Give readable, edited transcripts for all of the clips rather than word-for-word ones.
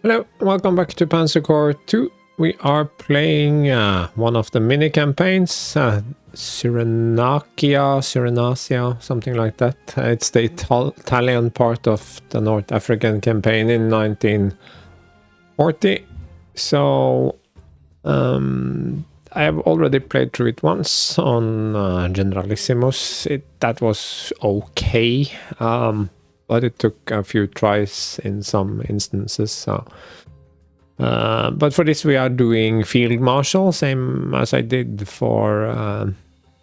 Hello, welcome back to PzC2. We are playing one of the mini campaigns, Cyrenaica, something like that. It's the Italian part of the North African campaign in 1940. So I have already played through it once on Generalissimus. That was okay. But it took a few tries in some instances. So, but for this we are doing Field Marshal, same as I did for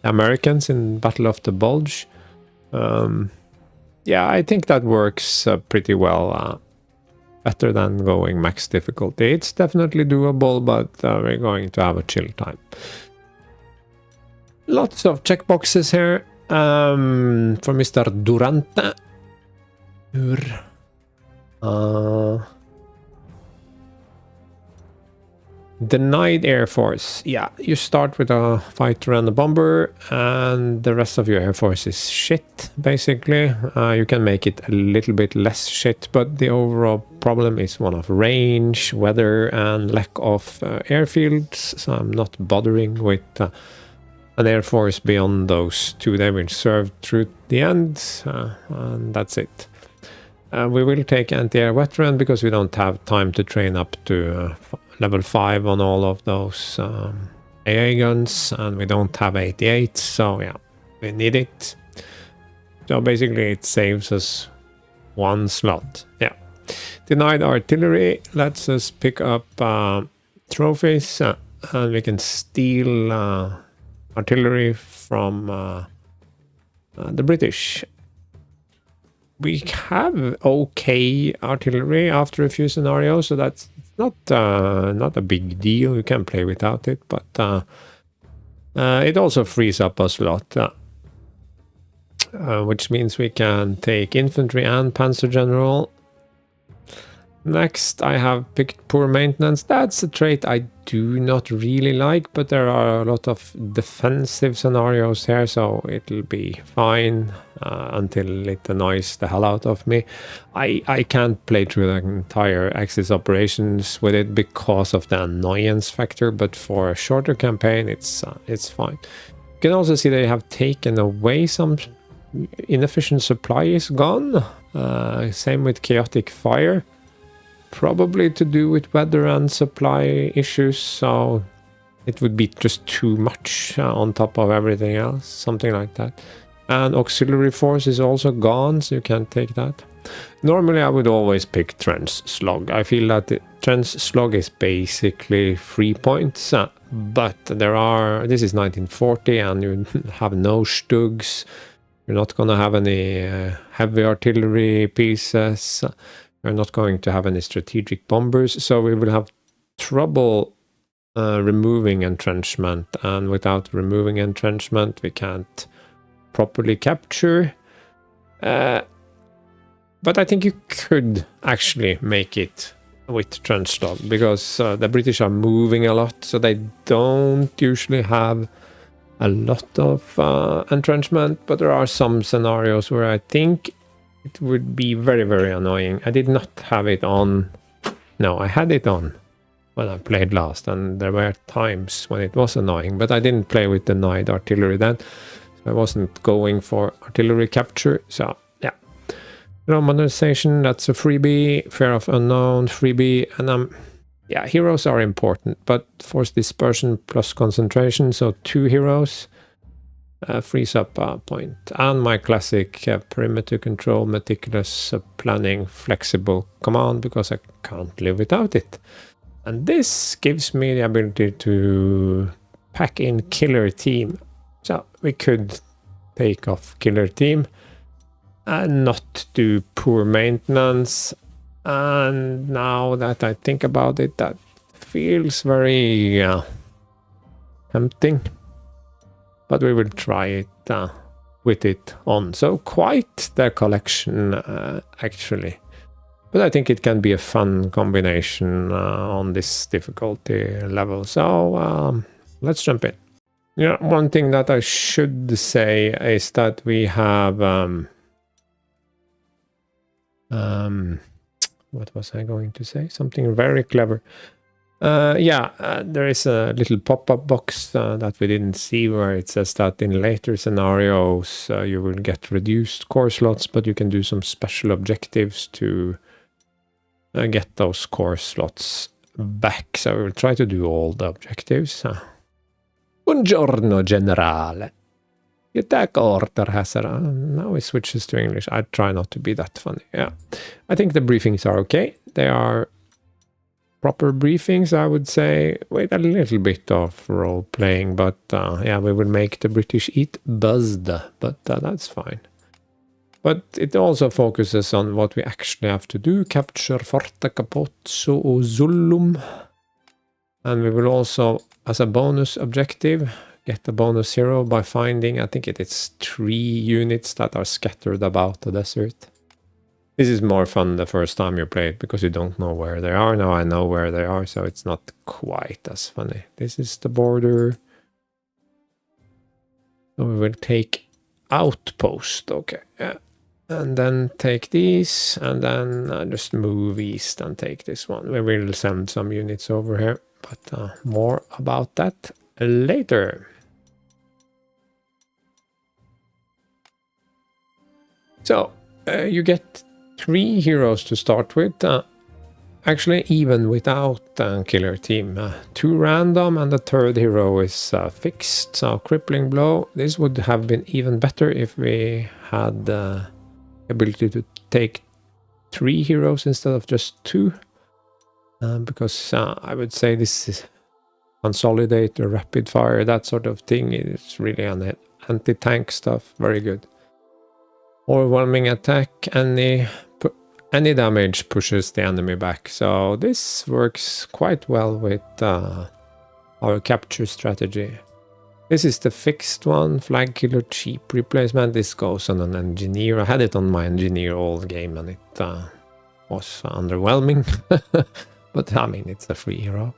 Americans in Battle of the Bulge. Yeah, I think that works pretty well. Better than going max difficulty. It's definitely doable, but we're going to have a chill time. Lots of checkboxes here for Mr. Durante. Denied Air Force. Yeah, you start with a fighter and a bomber, and the rest of your Air Force is shit, basically. You can make it a little bit less shit, but the overall problem is one of range, weather, and lack of airfields, so I'm not bothering with an Air Force beyond those two. They will serve through the end, and that's it. We will take anti-air veteran because we don't have time to train up to level 5 on all of those AA guns, and we don't have 88, so yeah, we need it. So basically it saves us one slot. Yeah. Denied artillery lets us pick up trophies, and we can steal artillery from the British. We have okay artillery after a few scenarios, so that's not a big deal. You can play without it, but it also frees up a slot, which means we can take infantry and panzer general. Next, I have picked poor maintenance. That's a trait I do not really like, but there are a lot of defensive scenarios here, so it'll be fine until it annoys the hell out of me. I can't play through the entire Axis operations with it because of the annoyance factor, but for a shorter campaign, it's fine. You can also see they have taken away some inefficient supply is gone. Same with chaotic fire. Probably to do with weather and supply issues, so it would be just too much on top of everything else, something like that. And auxiliary force is also gone, so you can't take that. Normally I would always pick trench slug. I feel that the trench slug is basically 3 points, but this is 1940 and you have no Stugs. You're not gonna have any heavy artillery pieces. We're not going to have any strategic bombers, so we will have trouble removing entrenchment, and without removing entrenchment we can't properly capture. But I think you could actually make it with trench slug, because the British are moving a lot, so they don't usually have a lot of entrenchment, but there are some scenarios where I think it would be very, very annoying. I did not have it on. No, I had it on when I played last, and there were times when it was annoying, but I didn't play with denied artillery then. So I wasn't going for artillery capture, so yeah. Romanization, that's a freebie. Fear of unknown, freebie, and yeah, heroes are important, but force dispersion plus concentration, so 2 heroes. Frees up a point. And my classic perimeter control, meticulous planning, flexible command, because I can't live without it. And this gives me the ability to pack in killer team. So we could take off killer team and not do poor maintenance. And now that I think about it, that feels very tempting. But we will try it with it on. So quite the collection, actually. But I think it can be a fun combination on this difficulty level. So let's jump in. Yeah, one thing that I should say is that we have What was I going to say? Something very clever. There is a little pop-up box that we didn't see where it says that in later scenarios you will get reduced core slots, but you can do some special objectives to get those core slots back. So we will try to do all the objectives. Buongiorno, generale. The attack order has a... now it switches to English. I try not to be that funny. Yeah, I think the briefings are okay. They are proper briefings, I would say, with a little bit of role-playing, but yeah, we will make the British eat buzzed, but that's fine. But it also focuses on what we actually have to do, capture Forte Capozzo o Zullum, and we will also, as a bonus objective, get the bonus hero by finding, I think it is 3 units that are scattered about the desert. This is more fun the first time you play it, because you don't know where they are. Now I know where they are, so it's not quite as funny. This is the border. So we will take outpost, okay. Yeah. And then take these, and then just move east and take this one. We will send some units over here, but more about that later. So, you get 3 heroes to start with, actually even without Killer Team. 2 random and the 3rd hero is fixed, so Crippling Blow. This would have been even better if we had the ability to take 3 heroes instead of just 2. Because I would say this is Consolidate or Rapid Fire, that sort of thing. It's really an anti-tank stuff, very good. Overwhelming attack, any damage pushes the enemy back. So this works quite well with our capture strategy. This is the fixed one, Flag Killer cheap replacement. This goes on an engineer. I had it on my engineer all game and it was underwhelming. But I mean, it's a free hero.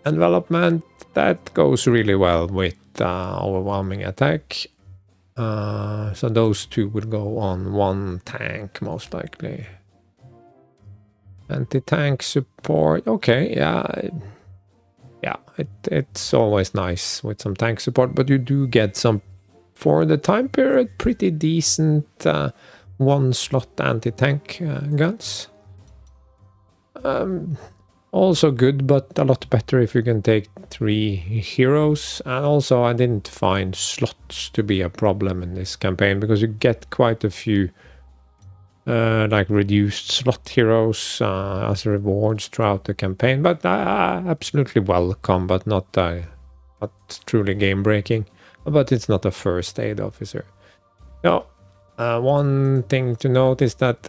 Envelopment, that goes really well with overwhelming attack. So those 2 will go on 1 tank most likely. Anti-tank support, okay, yeah, it's always nice with some tank support, but you do get some, for the time period, pretty decent 1-slot anti-tank guns. Also good, but a lot better if you can take 3 heroes. And also I didn't find slots to be a problem in this campaign, because you get quite a few like reduced slot heroes as rewards throughout the campaign. But absolutely welcome, but not truly game breaking. But it's not a first aid officer. Now, one thing to note is that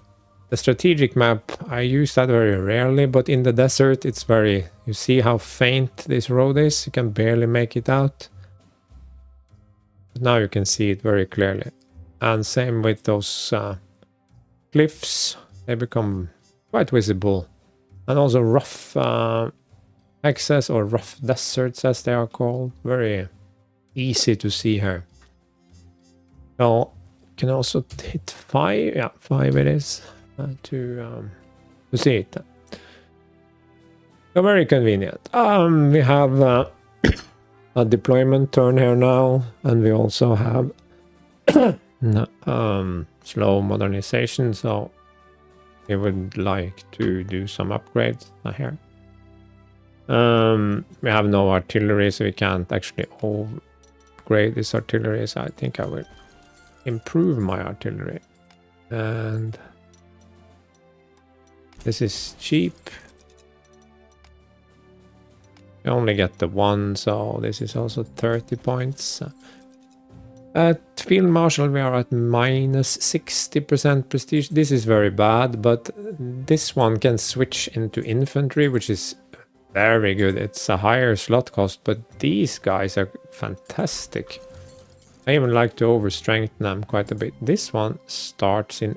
the strategic map, I use that very rarely, but in the desert it's very... You see how faint this road is? You can barely make it out. But now you can see it very clearly. And same with those cliffs. They become quite visible. And also rough access, or rough deserts as they are called. Very easy to see here. So you can also hit 5. Yeah, 5 it is. To see it. So very convenient. We have a deployment turn here now, and we also have slow modernization, so we would like to do some upgrades here. We have no artillery, so we can't actually upgrade this artillery, so I think I will improve my artillery. And this is cheap. You only get the 1, so this is also 30 points. At Field Marshal we are at minus 60% prestige. This is very bad, but this one can switch into infantry, which is very good. It's a higher slot cost, but these guys are fantastic. I even like to overstrengthen them quite a bit. This one starts in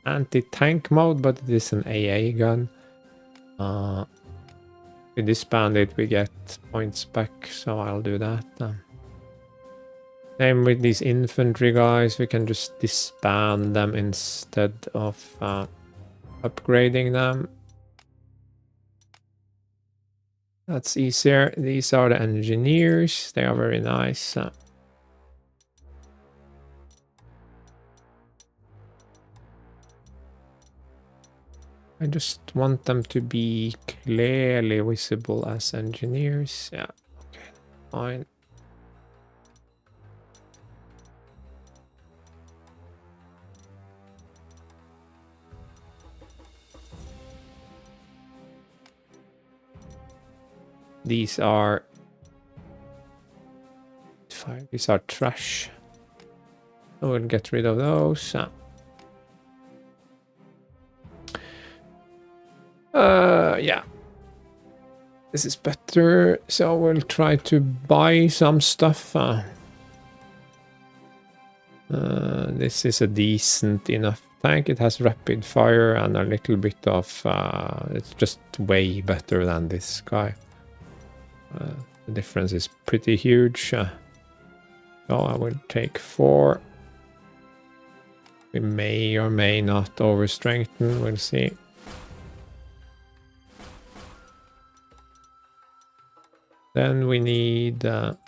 anti-tank mode, but it is an AA gun. We disband it, we get points back, so I'll do that. Same with these infantry guys, we can just disband them instead of upgrading them. That's easier. These are the engineers. They are very nice. I just want them to be clearly visible as engineers. Yeah, okay, fine. These are trash. I will get rid of those. Yeah. This is better. So we'll try to buy some stuff. This is a decent enough tank. It has rapid fire and a little bit of... it's just way better than this guy. The difference is pretty huge. So I will take 4. We may or may not overstrengthen. We'll see. Then we need... I'll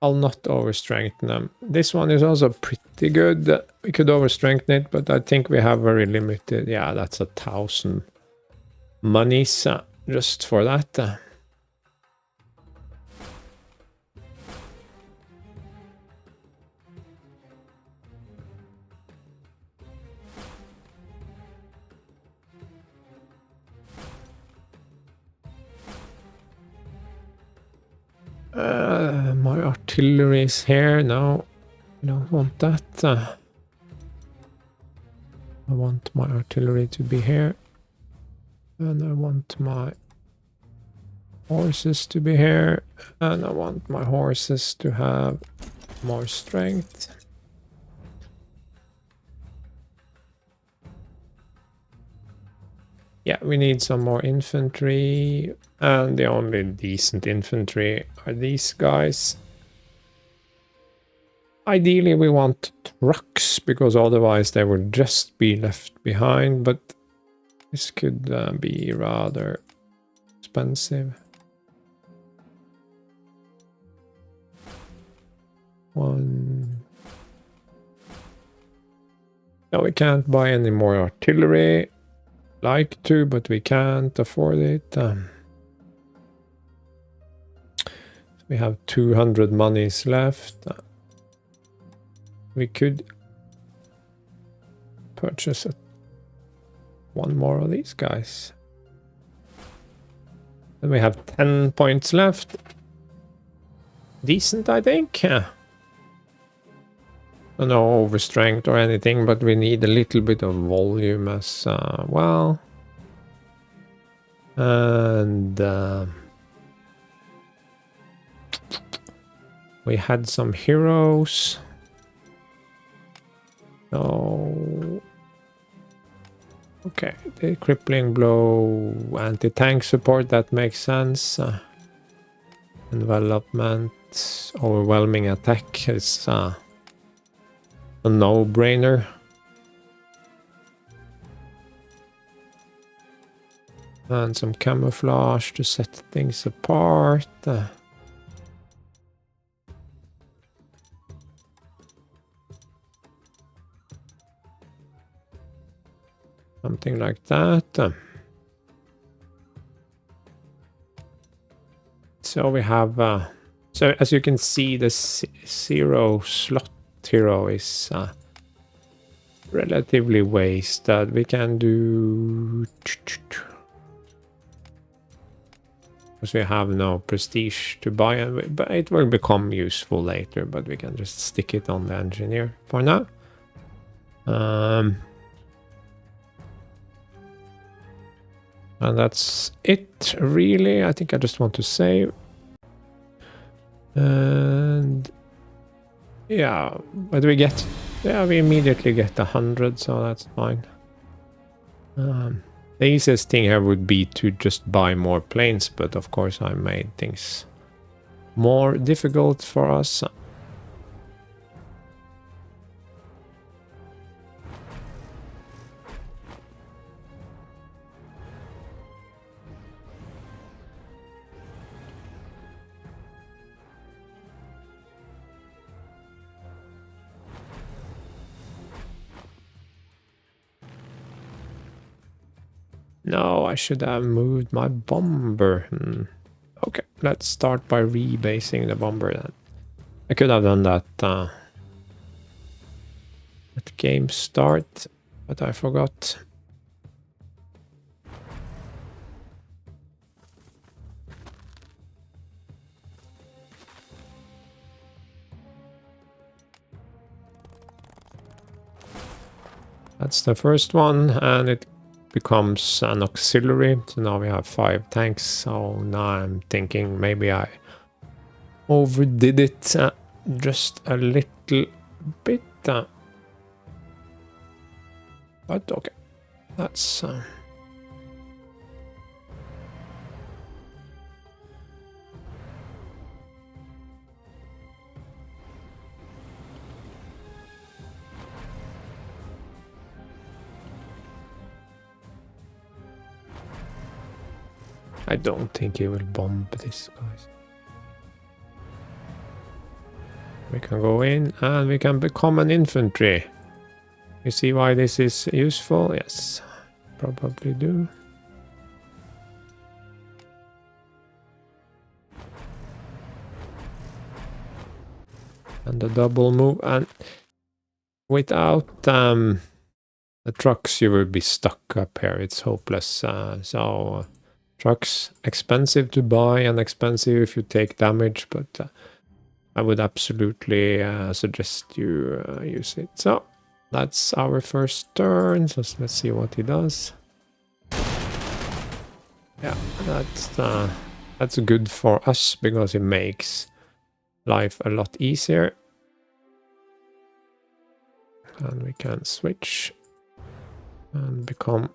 not overstrengthen them. This one is also pretty good. We could overstrengthen it, but I think we have very limited... Yeah, that's 1,000 monies just for that. My artillery is here. No, I don't want that. I want my artillery to be here. And I want my horses to be here. And I want my horses to have more strength. Yeah, we need some more infantry. And the only decent infantry are these guys. Ideally, we want trucks, because otherwise they will just be left behind. But this could be rather expensive. One. No, we can't buy any more artillery. Like to, but we can't afford it. We have 200 monies left. We could purchase one more of these guys. Then we have 10 points left. Decent, I think. No overstrength or anything, but we need a little bit of volume as well. And we had some heroes. So okay, the crippling blow, anti-tank support, that makes sense. Envelopment, overwhelming attack is a no-brainer. And some camouflage to set things apart. Something like that. So we have... so as you can see, the 0 slot hero is relatively wasted. We can do... because we have no prestige to buy, but it will become useful later, but we can just stick it on the engineer for now. And that's it, really. I think I just want to save. And yeah, but we get... yeah, we immediately get 100, so that's fine. The easiest thing here would be to just buy more planes, but of course I made things more difficult for us. No, I should have moved my bomber. Okay, let's start by rebasing the bomber then. I could have done that at game start, but I forgot. That's the first one, and it becomes an auxiliary. So now we have 5 tanks. So now I'm thinking maybe I overdid it just a little bit. But okay, that's... I don't think he will bomb this, guys. We can go in and we can become an infantry. You see why this is useful? Yes, probably do. And the double move, and without the trucks you will be stuck up here. It's hopeless. Trucks expensive to buy and expensive if you take damage, but I would absolutely suggest you use it. So that's our first turn. So let's see what he does. Yeah, that's good for us because it makes life a lot easier. And we can switch and become...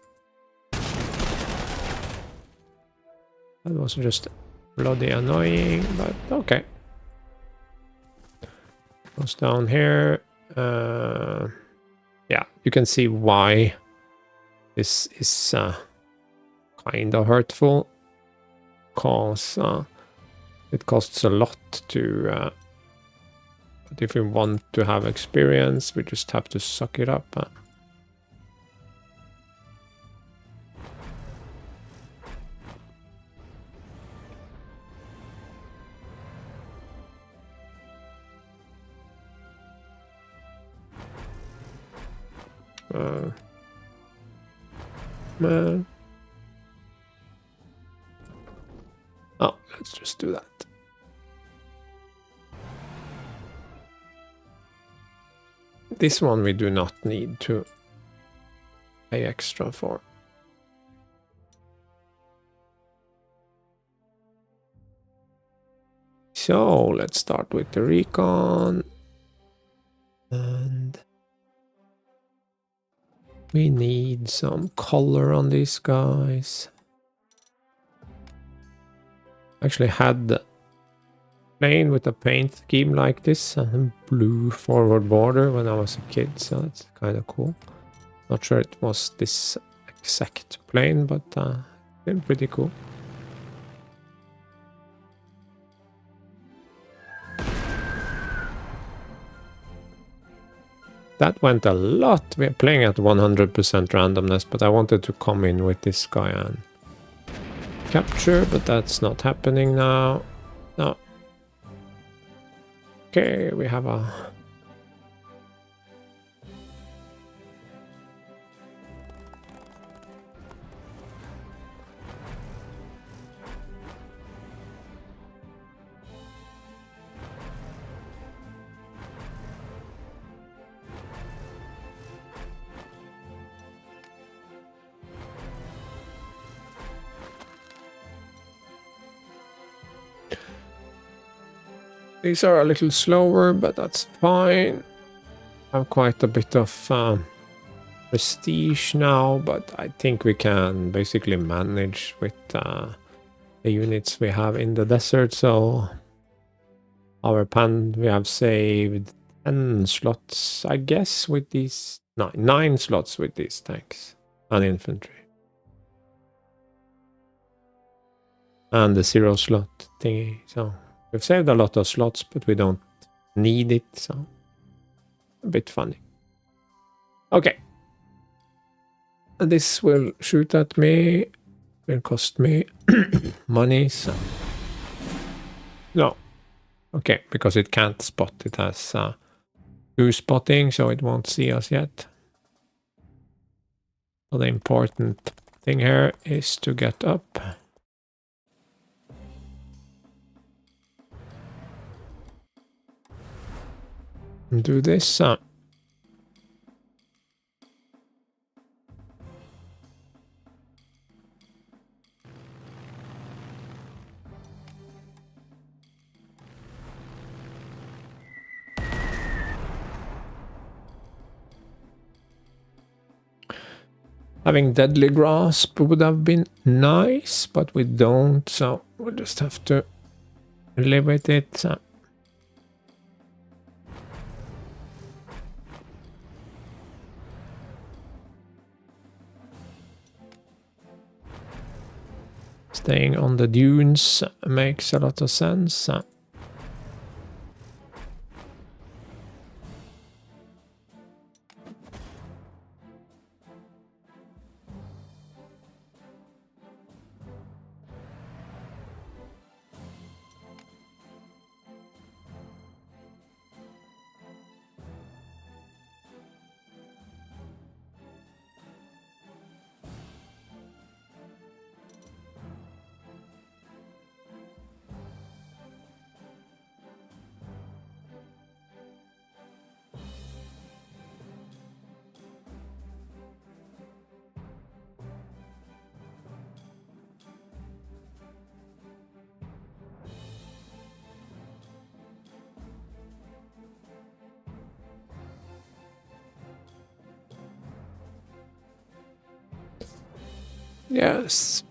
That was just bloody annoying, but okay. Goes down here. Yeah, you can see why this is kind of hurtful. Because it costs a lot to... but if we want to have experience, we just have to suck it up. Man. Oh, let's just do that. This one we do not need to pay extra for. So let's start with the recon. And we need some color on these guys. Actually had the plane with a paint scheme like this and blue forward border when I was a kid, so it's kind of cool. Not sure it was this exact plane, but still pretty cool. That went a lot. We're playing at 100% randomness, but I wanted to come in with this guy and capture, but that's not happening now. No. Okay, we have a... These are a little slower, but that's fine. I have quite a bit of prestige now, but I think we can basically manage with the units we have in the desert. So our we have saved 10 slots, I guess, with these... 9 slots with these tanks and infantry. And the 0 slot thingy, so... We've saved a lot of slots, but we don't need it, so a bit funny. Okay. this will shoot at me. Will cost me money. So no, okay, because it can't spot. It has 2 spotting, so it won't see us yet. So the important thing here is to get up. And do this. Having deadly grasp would have been nice, but we don't, so we'll just have to live with it. Staying on the dunes makes a lot of sense. Yes.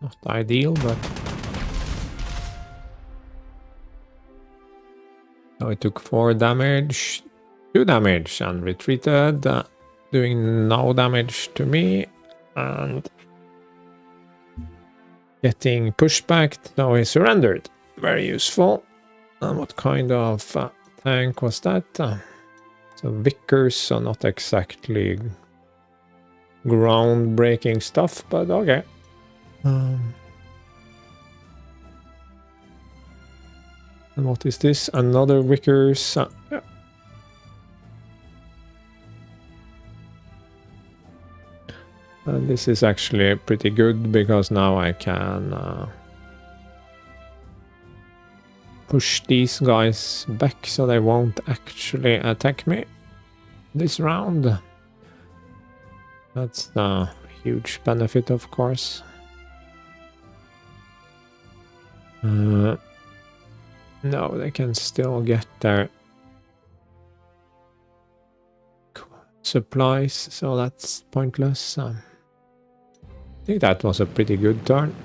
Not ideal, but so it took 4 damage, 2 damage, and retreated, doing no damage to me, and getting pushed back. So he surrendered. Very useful. And what kind of tank was that? So Vickers, so not exactly groundbreaking stuff, but okay. And what is this? Another Vickers. Yeah. And this is actually pretty good because now I can push these guys back so they won't actually attack me this round. That's a huge benefit, of course. No, they can still get there. supplies, so that's pointless. I think that was a pretty good turn.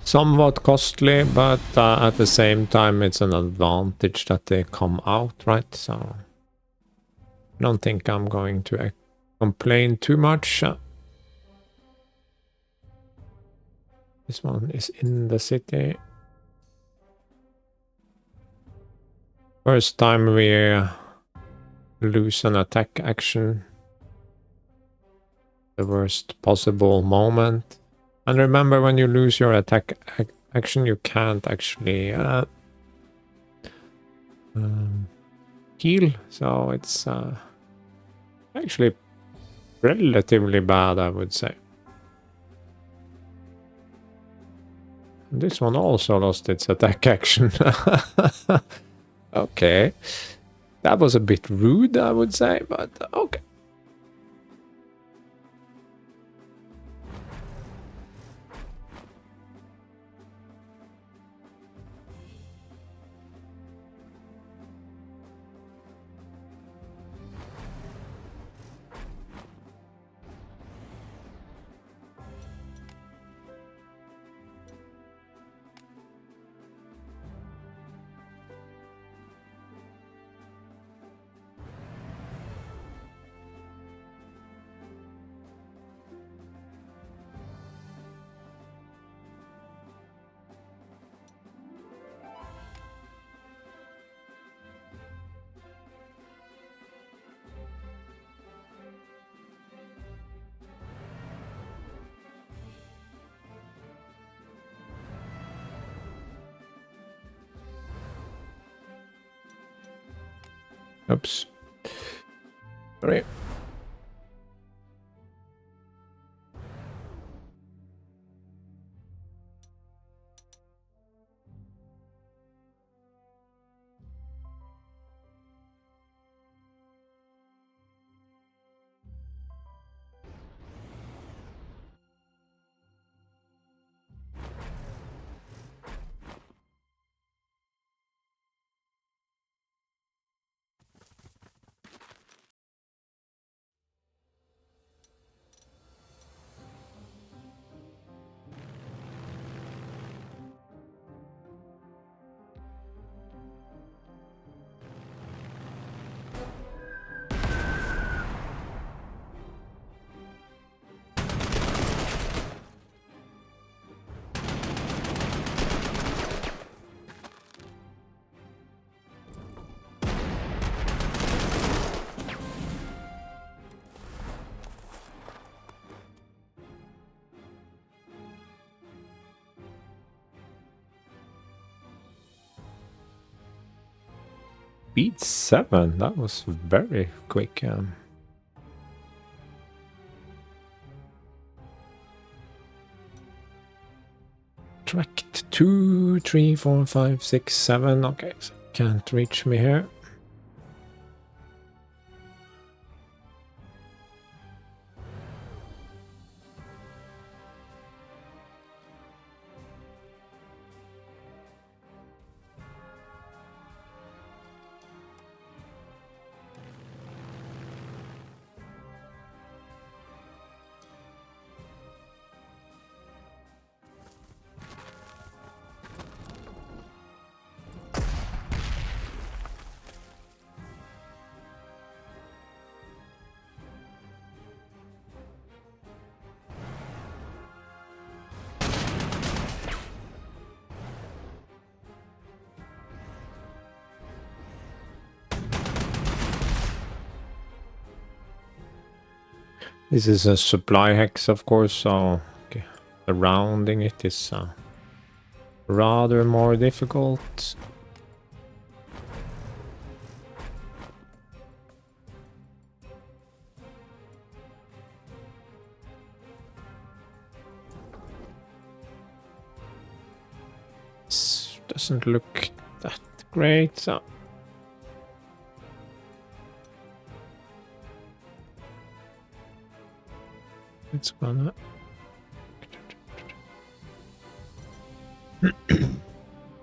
Somewhat costly, but at the same time it's an advantage that they come out, right? So I don't think I'm going to complain too much. This one is in the city. First time we lose an attack action. The worst possible moment. And remember, when you lose your attack action, you can't actually heal. So it's actually relatively bad, I would say. And this one also lost its attack action. Okay. That was a bit rude, I would say, but okay. Oops. Sorry. Beat 7, that was very quick. Tracked 2, 3, 4, 5, 6, 7. Okay, so can't reach me here. This is a supply hex, of course, so okay, surrounding it is rather more difficult. This doesn't look that great, so it's gonna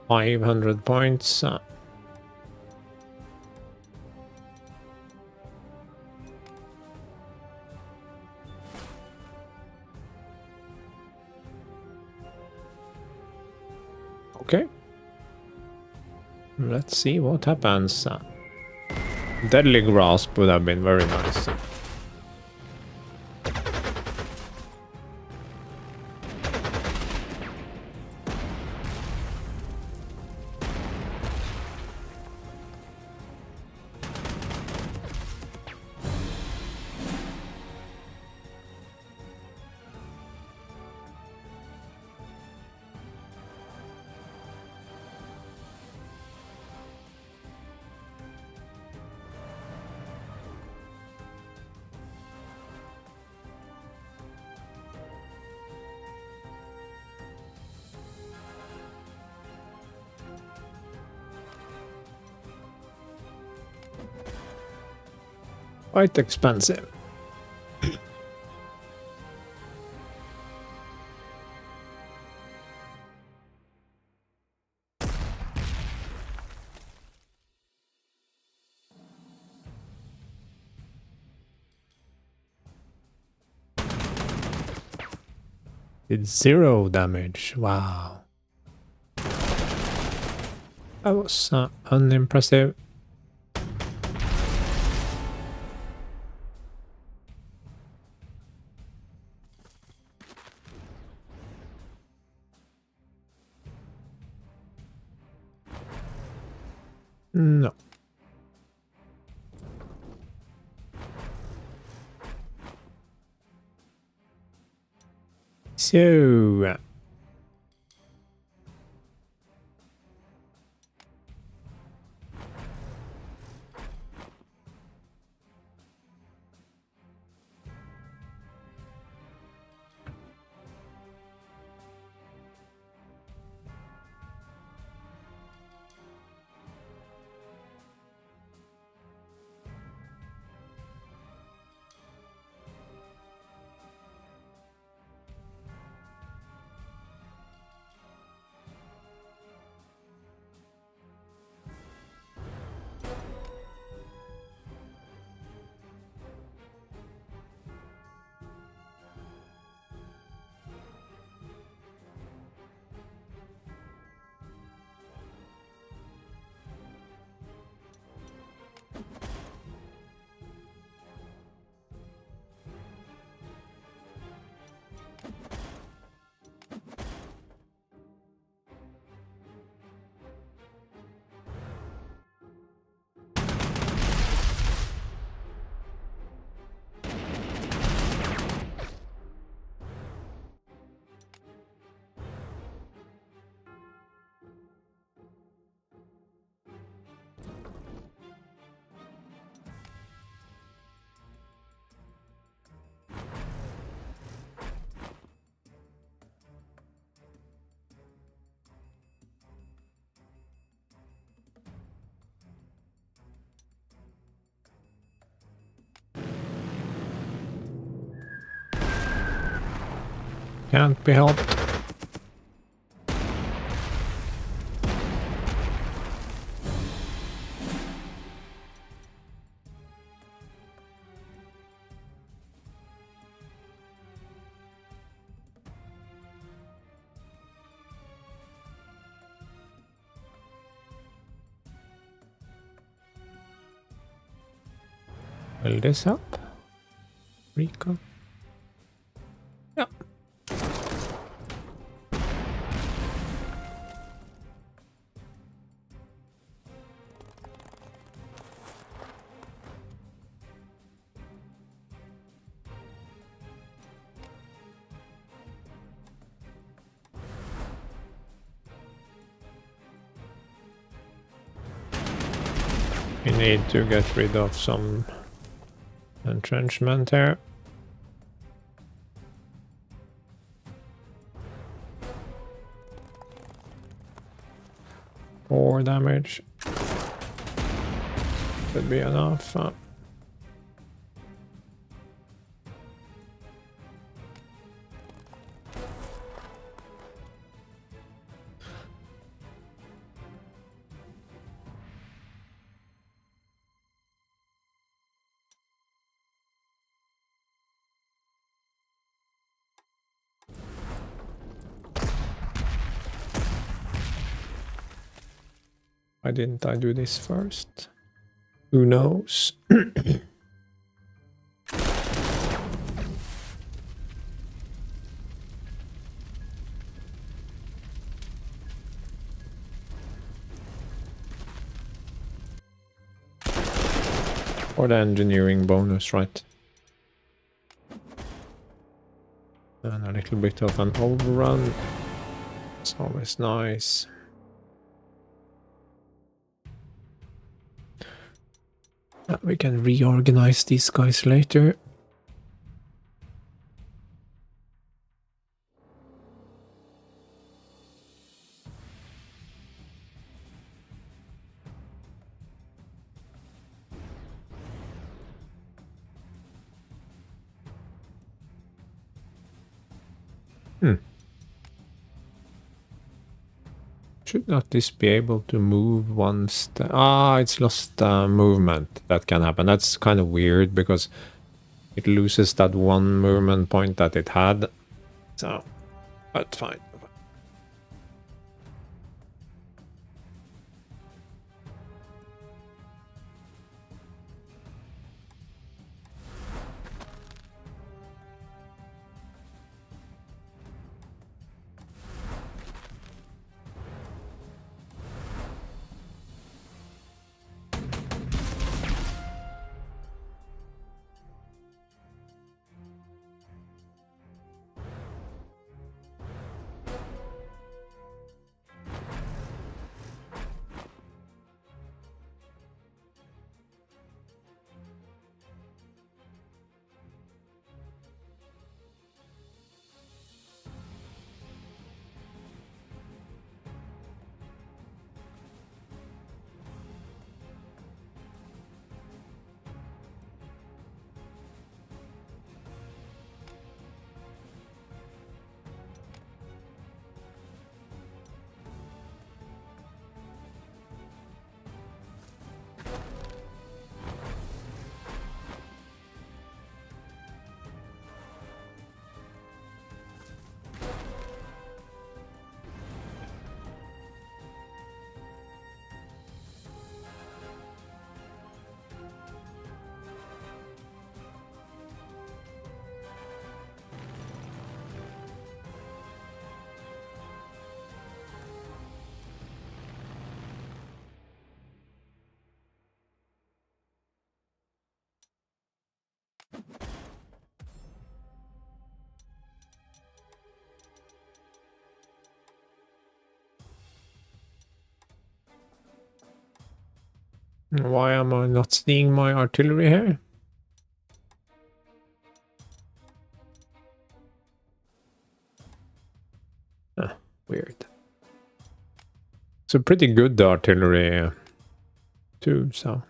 500 points. Okay. Let's see what happens. Deadly Grasp would have been very nice. Quite expensive. Did 0 damage. Wow. That was unimpressive. No. So... Can't be helped. Will this help? Rico? Yeah. We need to get rid of some entrenchment here. Four damage. Should be enough. Why didn't I do this first? Who knows? Or the engineering bonus, right? And a little bit of an overrun. It's always nice. We can reorganize these guys later. Should not this be able to move once? It's lost movement. That can happen. That's kind of weird because it loses that one movement point that it had. So, but fine. Why am I not seeing my artillery here? Weird. It's a pretty good artillery too, so.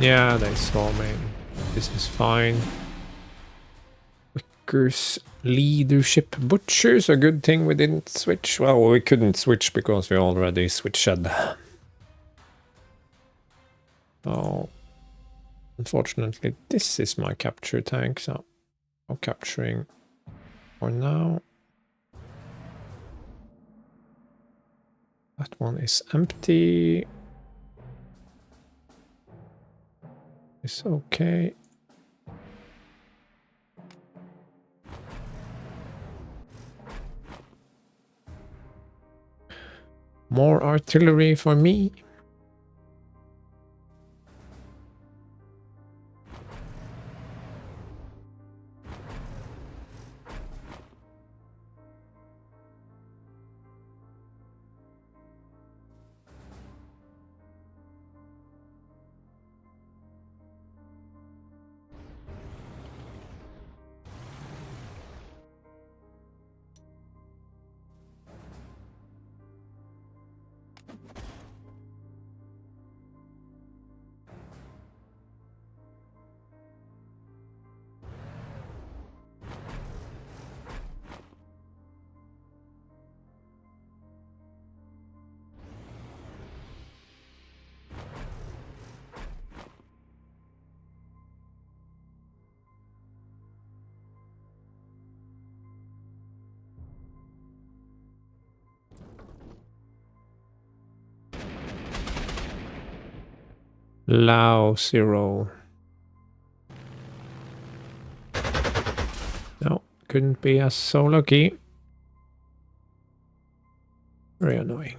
Yeah, they saw me. This is fine. Wicker's leadership butchers, a good thing we didn't switch. Well, we couldn't switch because we already switched. Oh. Unfortunately, this is my capture tank, so I'm capturing for now. That one is empty. It's okay. More artillery for me. Lao 0. No, couldn't be a solo key. Very annoying.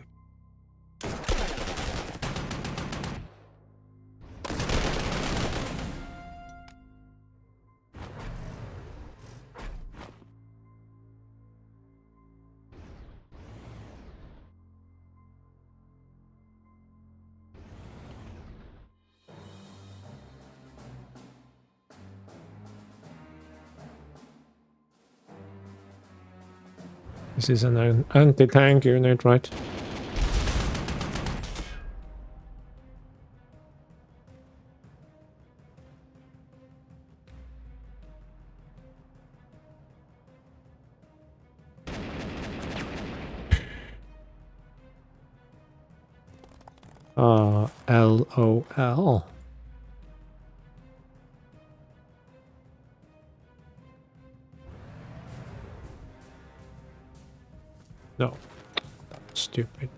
This is an anti-tank unit, right? LOL. No, that's stupid.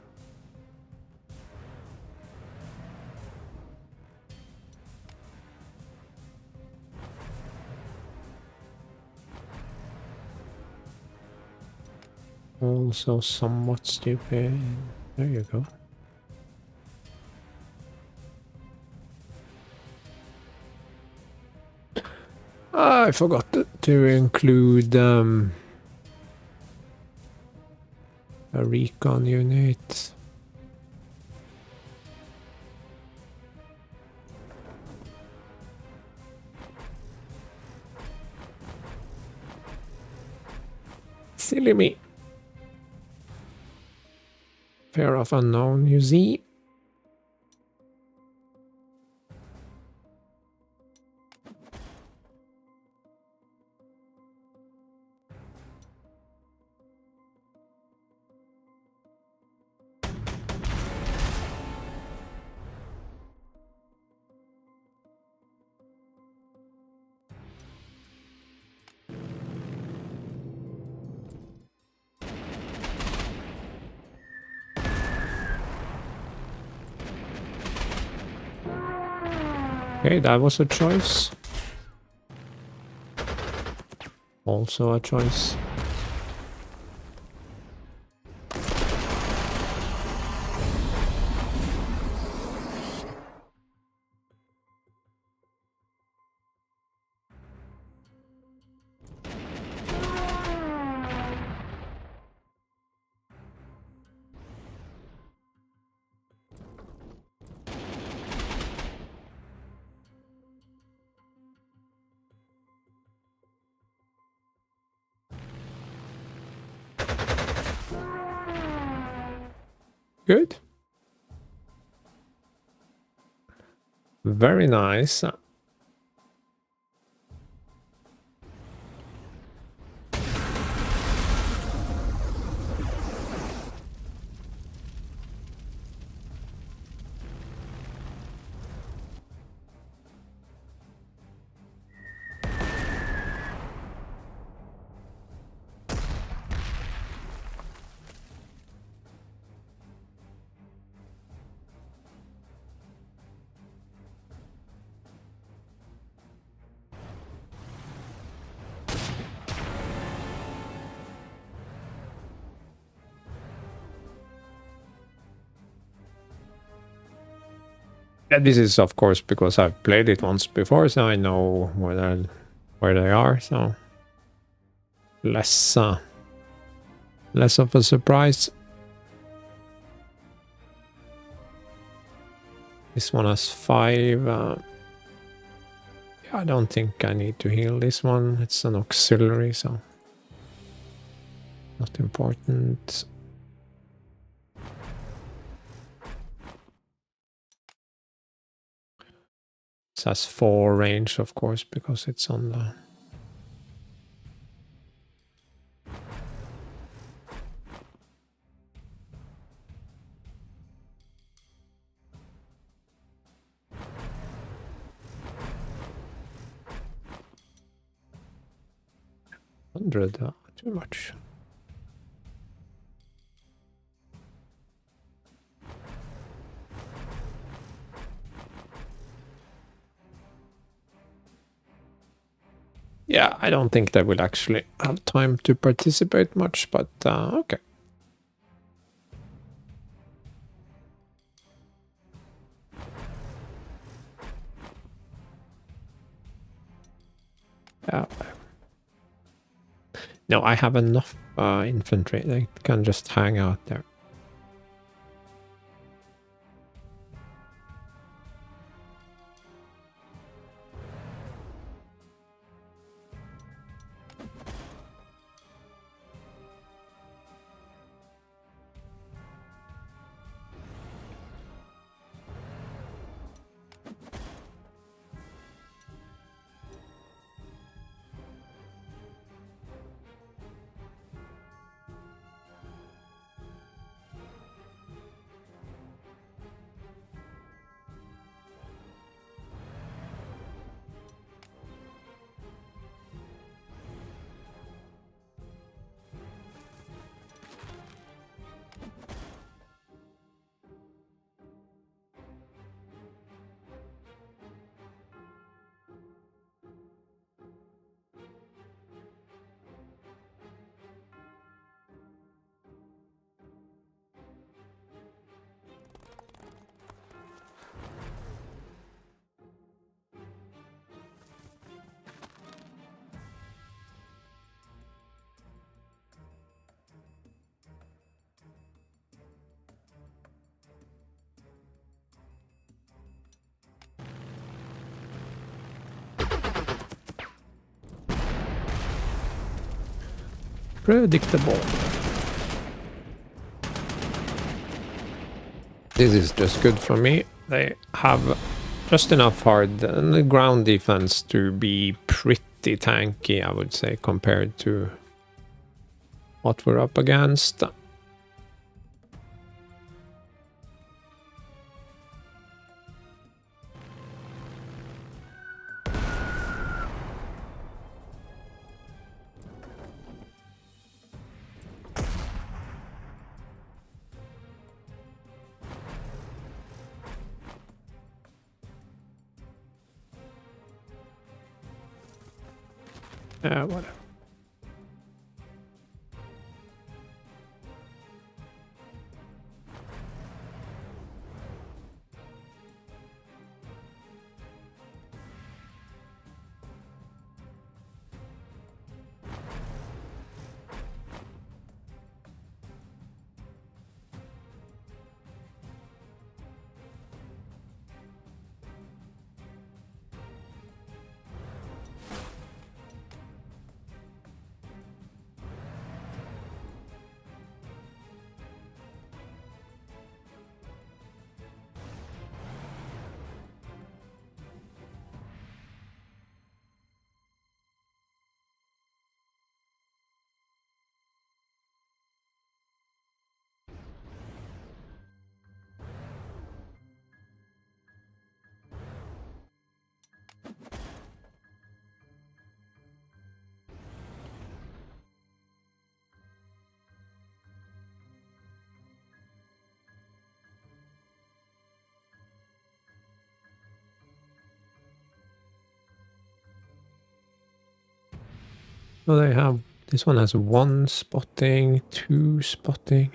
Also somewhat stupid. There you go. I forgot to include a recon unit. Silly me. Fear of unknown, you see. Okay, that was a choice. Also a choice. Good. Very nice. And this is of course because I've played it once before, so I know where they are. So less of a surprise. This one has 5. I don't think I need to heal this one. It's an auxiliary, so not important. It has 4 range, of course, because it's on the... too much. Yeah, I don't think they will actually have time to participate much, but okay. Yeah. No, I have enough infantry. They can just hang out there. Predictable. This is just good for me. They have just enough hard ground defense to be pretty tanky, I would say, compared to what we're up against. Whatever. So they have, this one has 1 spotting, 2 spotting,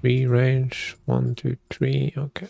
3 range, 1, 2, 3, okay.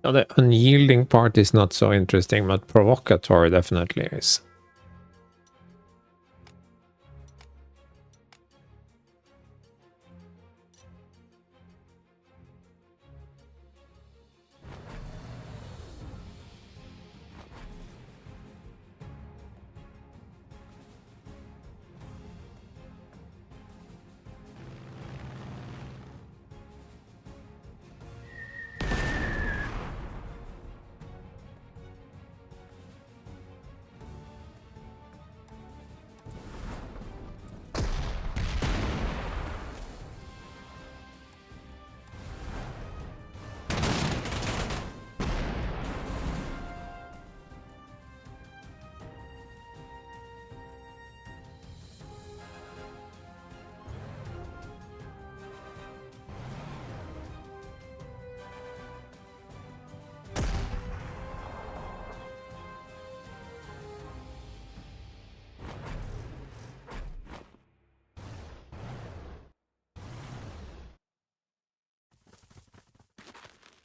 Now, the unyielding part is not so interesting, but provocateur definitely is.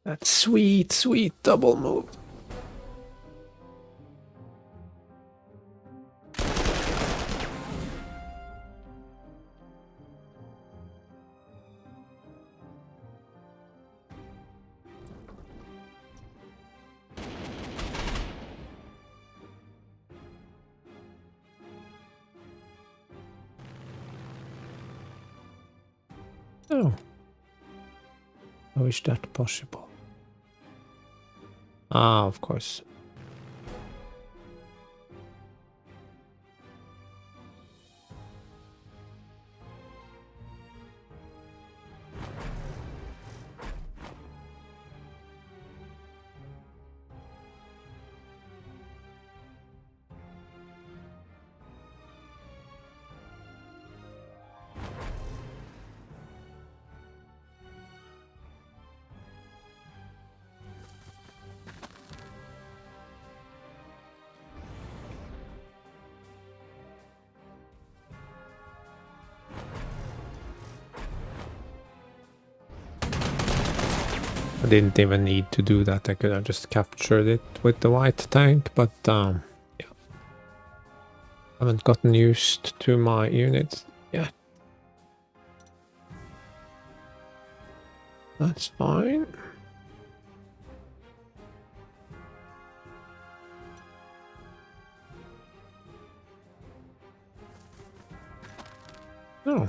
That sweet, sweet double move. Oh. How is that possible? Ah, of course. I didn't even need to do that. I could have just captured it with the white tank, but yeah. Haven't gotten used to my units yet. That's fine. Oh.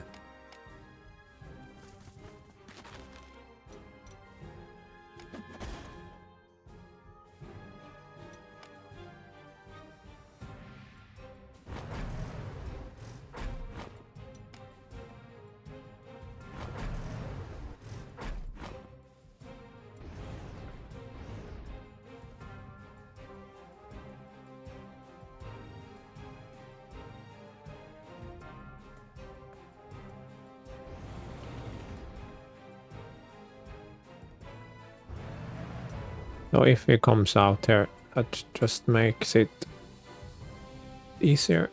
So if he comes out here, that just makes it easier.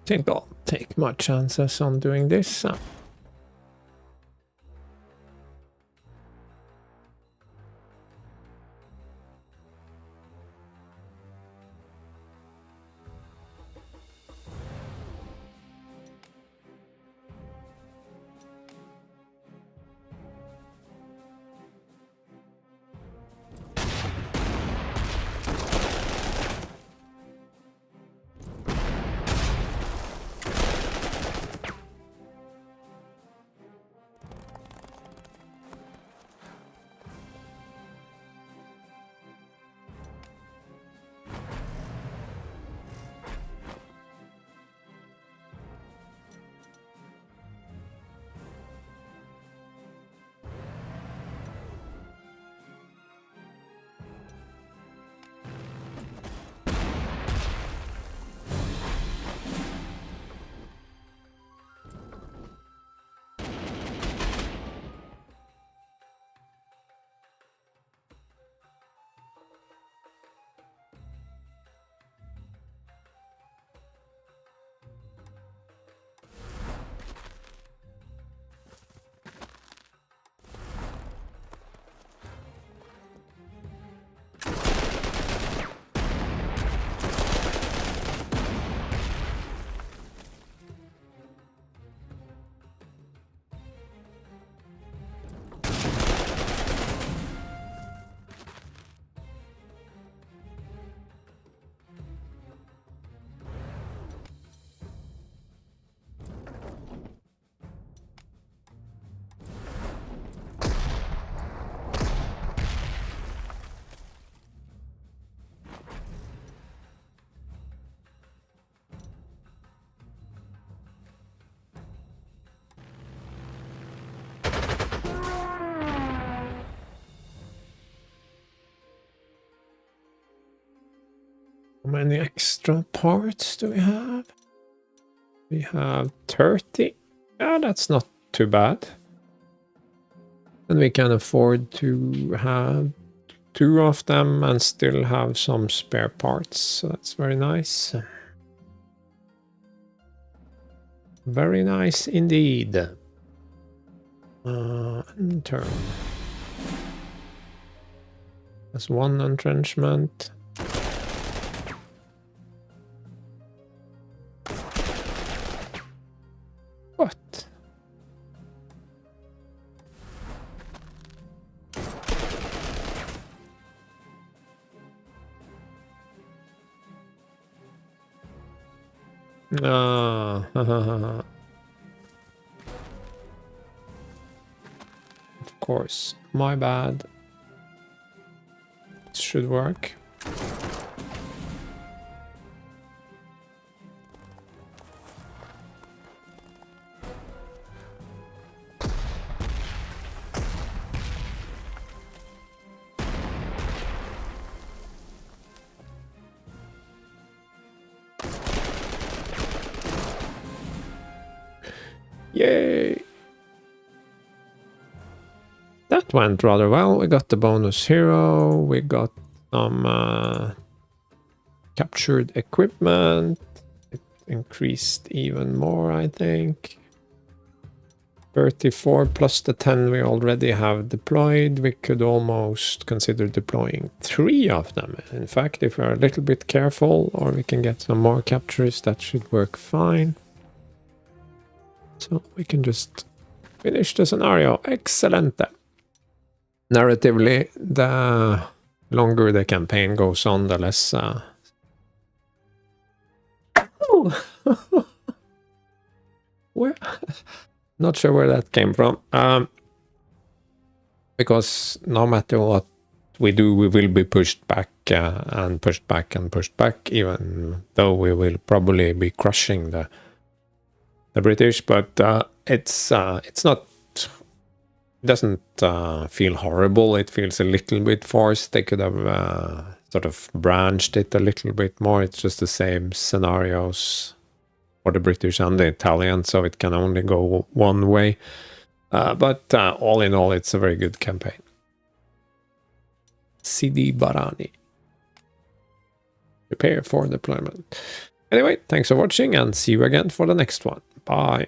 think I'll take my chances on doing this. How many extra parts do we have? We have 30. Yeah, that's not too bad. And we can afford to have 2 of them and still have some spare parts. So that's very nice. Very nice indeed. Turn. That's 1 entrenchment. What? Ah, of course, my bad. It should work. Yay! That went rather well. We got the bonus hero. We got some captured equipment. It increased even more, I think. 34 plus the 10 we already have deployed. We could almost consider deploying 3 of them. In fact, if we're a little bit careful, or we can get some more captures, that should work fine. So we can just finish the scenario. Excellent. Narratively, the longer the campaign goes on, the less... Where? Not sure where that came from. Because no matter what we do, we will be pushed back and pushed back and pushed back, even though we will probably be crushing the British. But it's not... It doesn't feel horrible. It feels a little bit forced. They could have sort of branched it a little bit more. It's just the same scenarios for the British and the Italians, so it can only go one way. But all in all, it's a very good campaign. CD Barani. Prepare for deployment. Anyway, thanks for watching and see you again for the next one. Bye.